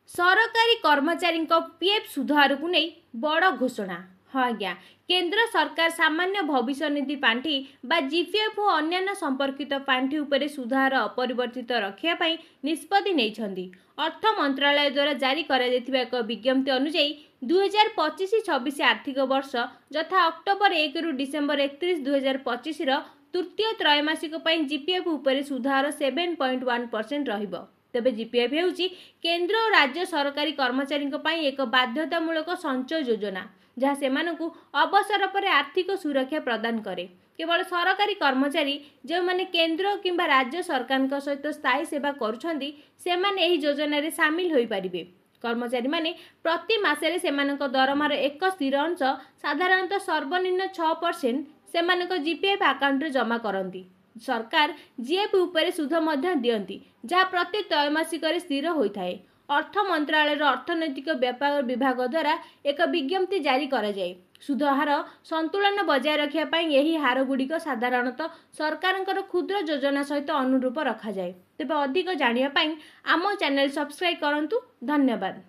सरकारी कर्मचारी पीएफ सुधार को नहीं बड़ घोषणा। हाँ आज्ञा, केंद्र सरकार सामान्य भविष्य निधि पांठी बा जीपीएफ और अन्य संपर्कित पांठी उपरे सुधार अपरिवर्तित रखा निष्पत्ति नहीं। अर्थ मंत्रालय द्वारा जारी एक विज्ञप्ति अनुसार 2025-26 आर्थिक वर्ष यथा अक्टोबर 1 रु डिसेम्बर 31, 2025 तृतीय त्रैमासिक जीपीएफ उपरे सुधार 7.1% रहिबो। तेबे जीपीएफ हेउची केंद्र और राज्य सरकारी कर्मचारी एक बाध्यतामूलक संचय योजना जहाँ सेमानकु अवसर पर आर्थिक सुरक्षा प्रदान करे। केवल सरकारी कर्मचारी जो माने केंद्र किंबा राज्य सरकार सहित स्थायी सेवा करुछंदी सेमाने एही योजना रे शामिल होई परिबे। कर्मचारी माने प्रति मासरे सेमानक दरमार एक स्थिर अंश साधारणतः सर्वनिम्न 6% सेमानक जीपीएफ अकाउंट रे जमा करंती। सरकार जीएफ उपरे सुध मध्य दियंती जहाँ प्रति त्रैमासिक स्थिर होता है। अर्थ मंत्रालय अर्थनैतिक व्यापार विभाग द्वारा एक विज्ञप्ति जारी करा जाए। सुध हार संतुलन बजाय रखा यही हार गुड़िक साधारणतः सरकार क्षुद्र योजना सहित अनुरूप रखा जाए। तेज अधिक जानापी आम चैनल सब्सक्राइब करूँ। धन्यवाद।